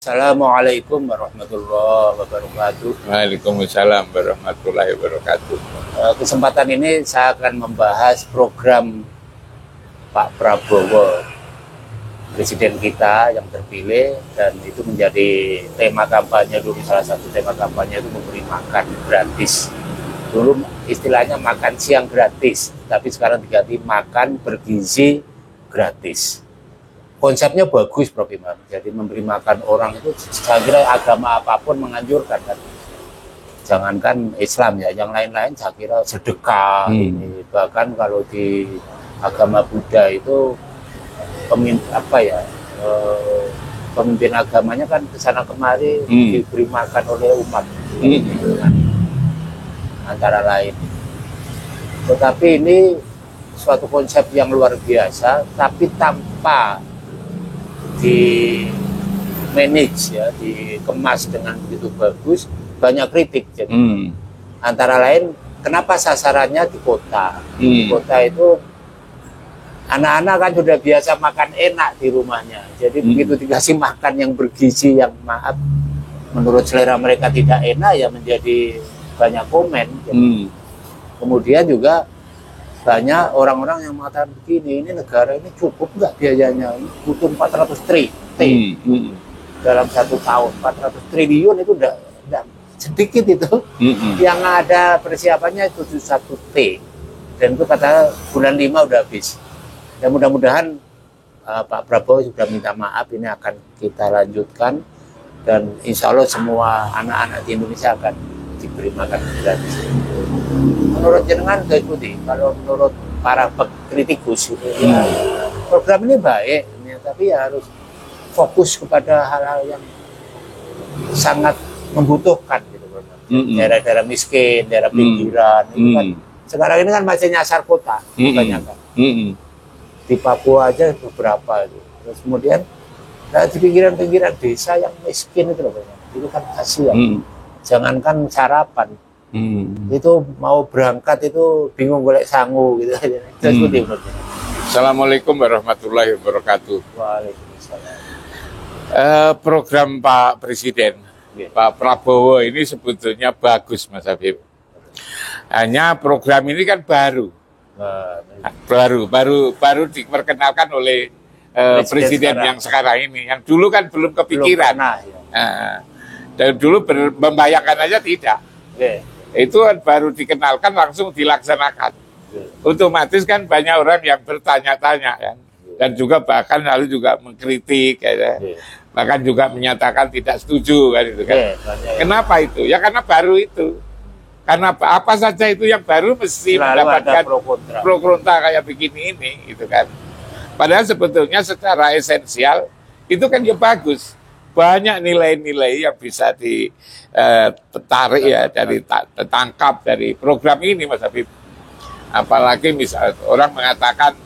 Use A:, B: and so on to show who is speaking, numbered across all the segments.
A: Assalamualaikum warahmatullahi wabarakatuh.
B: Waalaikumsalam warahmatullahi wabarakatuh.
A: Kesempatan ini saya akan membahas program Pak Prabowo, Presiden kita yang terpilih, dan itu menjadi tema kampanye dulu. Salah satu tema kampanye itu memberi makan gratis. Dulu istilahnya makan siang gratis, tapi sekarang diganti makan bergizi gratis. Konsepnya bagus, Prof. Imam. Jadi memberi makan orang itu, saya kira agama apapun menganjurkan kan. Jangankan Islam ya, yang lain-lain saya kira sedekah. Ini. Bahkan kalau di agama Buddha itu pemimpin agamanya kan kesana kemari diberi makan oleh umat, gitu kan. Antara lain. Tetapi ini suatu konsep yang luar biasa, tapi tanpa di manage ya, dikemas dengan begitu bagus, banyak kritik. Jadi antara lain, kenapa sasarannya di kota? Di kota itu anak-anak kan sudah biasa makan enak di rumahnya, jadi begitu dikasih makan yang bergizi, yang maaf menurut selera mereka tidak enak, ya menjadi banyak komen. Jadi, kemudian juga banyak orang-orang yang mengatakan begini, ini negara ini cukup nggak biayanya, ini butuh 400 triliun dalam 1 tahun. 400 triliun itu udah sedikit itu. Yang ada persiapannya itu 1 T, dan itu kata bulan 5 udah habis. Dan mudah-mudahan Pak Prabowo sudah minta maaf, ini akan kita lanjutkan, dan insya Allah semua anak-anak di Indonesia akan diberi makan gratis. Menurut jenengan ikuti, kalau menurut para kritikus itu, ya, program ini baik, ya, tapi ya harus fokus kepada hal-hal yang sangat membutuhkan gitu, daerah-daerah miskin, daerah pinggiran, itu kan sekarang ini kan masih nyasar kota, banyak kan. Di Papua aja beberapa itu. Terus kemudian di pinggiran-pinggiran desa yang miskin itu loh, itu kan kasihan. Jangankan sarapan, itu mau berangkat itu bingung golek sangu gitu.
B: Assalamualaikum warahmatullahi wabarakatuh.
A: Waalaikumsalam.
B: Program Pak Presiden, Pak Prabowo ini sebetulnya bagus, Mas Habib. Hanya program ini kan baru diperkenalkan oleh Presiden yang sekarang ini. Yang dulu kan belum kepikiran. Dan dulu membayangkan aja tidak. Itu kan baru dikenalkan langsung dilaksanakan. Otomatis kan banyak orang yang bertanya-tanya kan. Dan juga bahkan lalu juga mengkritik ya. Bahkan juga menyatakan tidak setuju kan itu kan. Kenapa itu? Ya karena baru itu. Karena apa saja itu yang baru mesti mendapatkan pro kontra kayak begini ini gitu kan. Padahal sebetulnya secara esensial itu kan ya bagus. Banyak nilai-nilai yang bisa ditarik ya, dari tertangkap dari program ini, Mas Habib. Apalagi misalnya orang mengatakan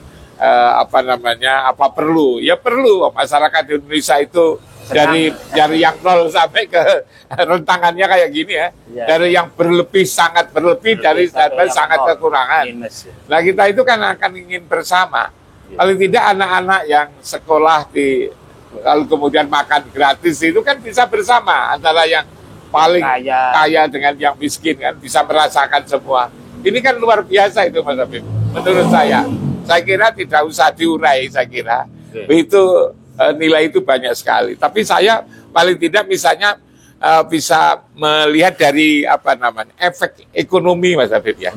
B: apa perlu? Ya perlu. Masyarakat Indonesia itu dari yang nol sampai ke rentangannya kayak gini ya. Dari yang berlebih, sangat berlebih, dari sangat kekurangan. Nah kita itu kan akan ingin bersama. Paling tidak anak-anak yang sekolah lalu kemudian makan gratis itu kan bisa bersama, antara yang paling kaya dengan yang miskin kan bisa merasakan semua. Ini kan luar biasa itu, Mas Habib. Menurut saya kira tidak usah diurai, saya kira itu nilai itu banyak sekali. Tapi saya paling tidak misalnya bisa melihat dari efek ekonomi, Mas Habib ya.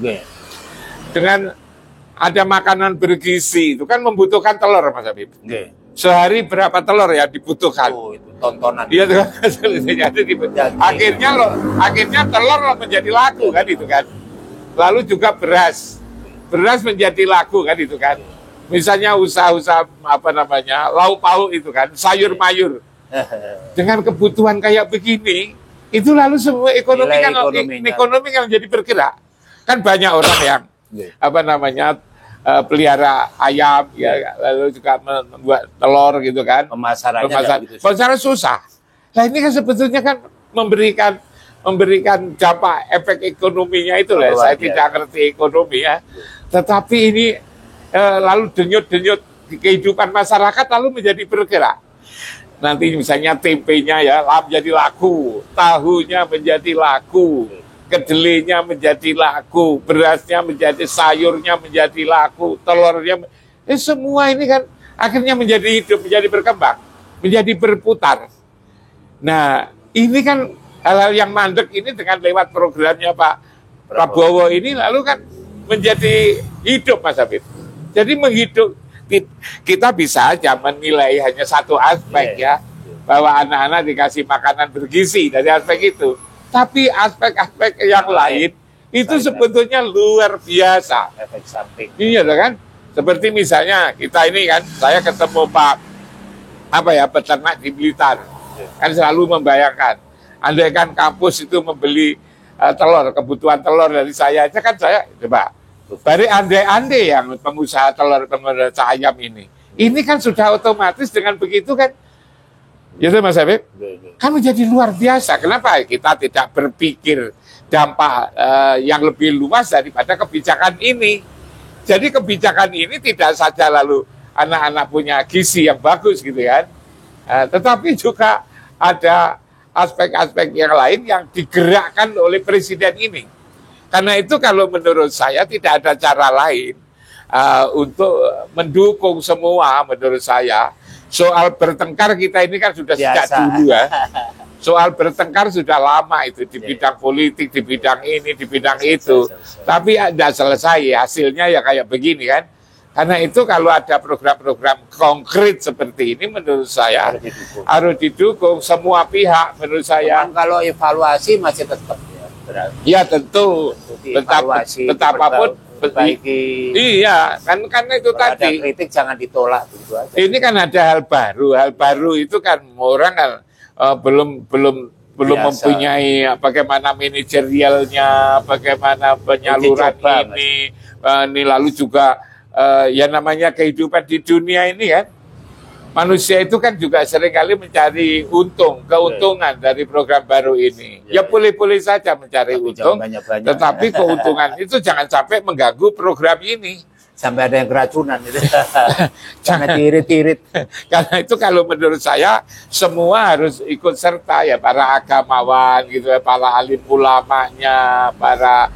B: Dengan ada makanan bergizi itu kan membutuhkan telur, Mas Habib. Sehari berapa telur ya dibutuhkan?
A: Itu tontonan.
B: Iya tuh. Akhirnya telur menjadi laku kan itu kan. Lalu juga beras menjadi laku kan itu kan. Misalnya usaha-usaha lauk pauk itu kan, sayur mayur. Dengan kebutuhan kayak begini, itu lalu semua ekonomi kan menjadi bergerak. Kan banyak orang yang pelihara ayam ya, lalu juga membuat telur gitu kan, pemasaran susah. Nah ini kan sebetulnya kan memberikan dampak efek ekonominya itu lah. Saya tidak ngerti ekonomi ya, tetapi ini lalu denyut-denyut kehidupan masyarakat lalu menjadi bergerak. nanti misalnya tempenya ya menjadi laku, tahunya menjadi laku, kedelainya menjadi laku, berasnya menjadi, sayurnya menjadi laku, telurnya, semua ini kan akhirnya menjadi hidup, menjadi berkembang, menjadi berputar. Nah, ini kan hal-hal yang mandek ini dengan lewat programnya Pak Prabowo ini lalu kan menjadi hidup, Mas Habib. Jadi menghidup, kita bisa aja menilai hanya satu aspek ya, bahwa anak-anak dikasih makanan bergizi dari aspek itu. Tapi aspek-aspek yang lain itu sebetulnya luar biasa.
A: Efek samping.
B: Iya kan? Seperti misalnya kita ini kan, saya ketemu Pak peternak di Blitar, kan selalu membayangkan, andai kan kampus itu membeli telur, kebutuhan telur dari saya aja kan saya coba. Dari andai-andai yang pengusaha telur, pengusaha ayam ini kan sudah otomatis dengan begitu kan, gitu Mas Habib, kan menjadi luar biasa. Kenapa kita tidak berpikir dampak yang lebih luas daripada kebijakan ini? Jadi kebijakan ini tidak saja lalu anak-anak punya gizi yang bagus gitu kan, tetapi juga ada aspek-aspek yang lain yang digerakkan oleh presiden ini. Karena itu kalau menurut saya tidak ada cara lain untuk mendukung semua menurut saya. Soal bertengkar kita ini kan sudah sejak dulu ya. Soal bertengkar sudah lama itu di bidang politik, di bidang ini, di bidang itu. Tapi tidak selesai, hasilnya ya kayak begini kan. Karena itu kalau ada program-program konkret seperti ini menurut saya harus didukung semua pihak menurut saya.
A: Kalau evaluasi masih tetap ya, berarti.
B: Ya tentu, betapapun
A: perbaiki.
B: Iya, kan itu
A: kalau
B: tadi.
A: Ada kritik jangan ditolak gitu aja.
B: Ini kan ada hal baru itu kan orang kan belum mempunyai bagaimana manajerialnya, bagaimana penyaluran ini lalu juga ya namanya kehidupan di dunia ini kan. Manusia itu kan juga seringkali mencari keuntungan dari program baru ini. Ya boleh-boleh saja mencari untung, tetapi keuntungan itu jangan sampai mengganggu program ini.
A: Sampai ada yang keracunan gitu. Jangan tirit-tirit.
B: Karena itu kalau menurut saya semua harus ikut serta ya, para agamawan gitu ya, para alim ulamanya, para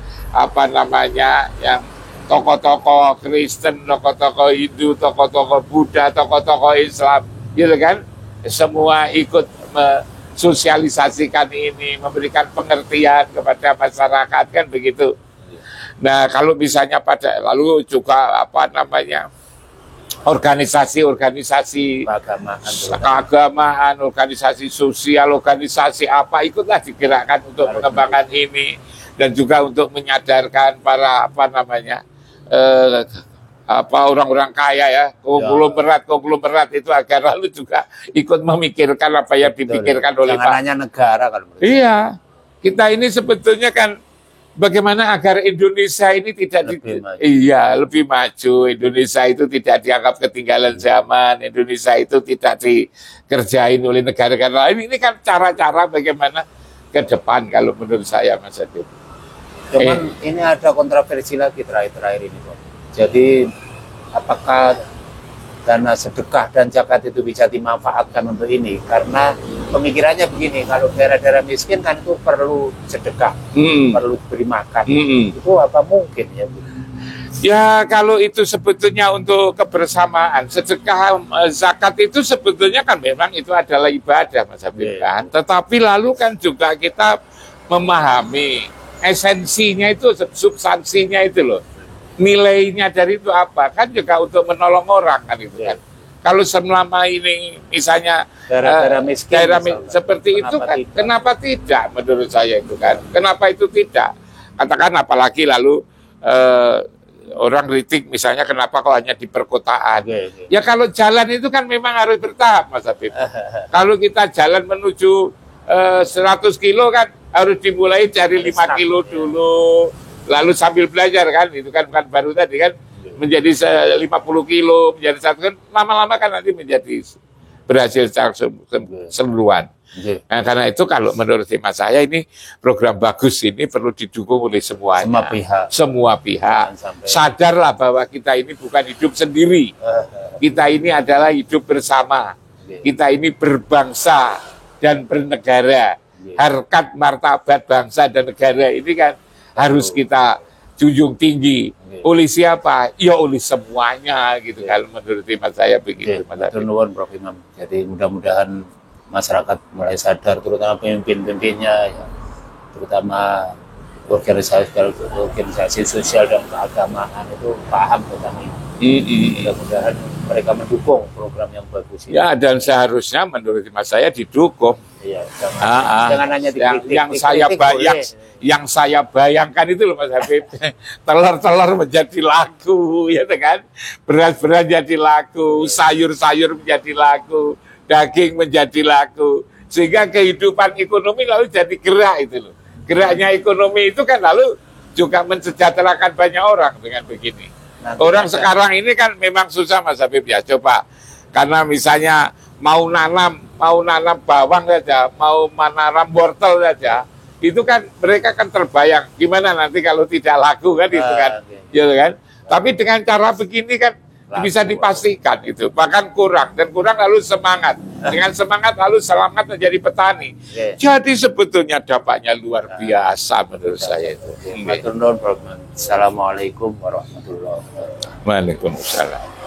B: yang tokoh-tokoh Kristen, tokoh-tokoh Hindu, tokoh-tokoh Buddha, tokoh-tokoh Islam, gitu kan? Semua ikut mensosialisasikan ini, memberikan pengertian kepada masyarakat kan begitu. Nah, kalau misalnya lalu juga organisasi keagamaan, organisasi sosial, organisasi ikutlah digerakkan untuk mengembangkan ini dan juga untuk menyadarkan para orang-orang kaya ya, konglomerat itu agar lalu juga ikut memikirkan apa yang dipikirkan oleh
A: Pak. Hanya negara kan.
B: Iya, kita ini sebetulnya kan bagaimana agar Indonesia ini lebih maju. Indonesia itu tidak dianggap ketinggalan zaman. Indonesia itu tidak dikerjain oleh negara-negara lain. Ini kan cara-cara bagaimana ke depan kalau menurut saya, Mas Adib.
A: Cuman ini ada kontroversi lagi terakhir ini, Pak. Jadi apakah dana sedekah dan zakat itu bisa dimanfaatkan untuk ini? Karena pemikirannya begini, kalau daerah-daerah miskin kan itu perlu sedekah, perlu beri makan. Itu apa mungkin ya?
B: Ya kalau itu sebetulnya untuk kebersamaan, sedekah, zakat itu sebetulnya kan memang itu adalah ibadah, Mas Habib kan. Tetapi lalu kan juga kita memahami esensinya itu, substansinya itu loh. Nilainya dari itu apa? Kan juga untuk menolong orang kan itu kan. Kalau selama ini misalnya
A: daerah miskin
B: seperti itu kan, kenapa tidak menurut saya itu kan? Kenapa itu tidak? Katakan apalagi lalu orang kritik misalnya kenapa kok hanya di perkotaan. Ya kalau jalan itu kan memang harus bertahap, Mas Habib. Kalau kita jalan menuju 100 kilo kan harus dimulai dari 5 kilo dulu. Lalu sambil belajar kan, itu kan bukan baru tadi kan, menjadi 50 kilo, menjadi 1 kan, lama-lama kan nanti menjadi berhasil secara keseluruhan. Nah, karena itu kalau menurut hemat saya ini program bagus ini perlu didukung oleh semuanya. Semua pihak. Sadarlah bahwa kita ini bukan hidup sendiri. Kita ini adalah hidup bersama. kita ini berbangsa dan bernegara. Harkat martabat bangsa dan negara ini kan harus kita junjung tinggi. Oleh siapa? Ya oleh semuanya gitu. Kalau menurut hemat saya begitu.
A: Nuwun Prof Imam. Jadi mudah-mudahan masyarakat mulai sadar, terutama pemimpin-pemimpinnya, ya, terutama organisasi sosial dan keagamaan itu paham tentang ini. Mudah-mudahan mereka mendukung program yang bagus ini.
B: Ya, dan seharusnya menurut hemat saya didukung.
A: Iya, jangan hanya dikritik.
B: Yang saya bayangkan itu loh Mas Habib, telur-telur menjadi laku, ya kan? Beras-beras jadi laku, sayur-sayur menjadi laku, daging menjadi laku, sehingga kehidupan ekonomi lalu jadi gerak itu loh. Geraknya ekonomi itu kan lalu juga mensejahterakan banyak orang dengan begini. Orang sekarang ini kan memang susah Mas Habib ya, coba karena misalnya mau nanam bawang saja, mau menanam wortel saja, itu kan mereka kan terbayang gimana nanti kalau tidak laku kan itu kan, gitu kan. Tapi dengan cara begini kan bisa dipastikan itu, bahkan kurang lalu semangat. Dengan semangat lalu selamat menjadi petani. Jadi sebetulnya dampaknya luar biasa menurut saya itu.
A: Assalamualaikum warahmatullahi wabarakatuh.
B: Waalaikumsalam.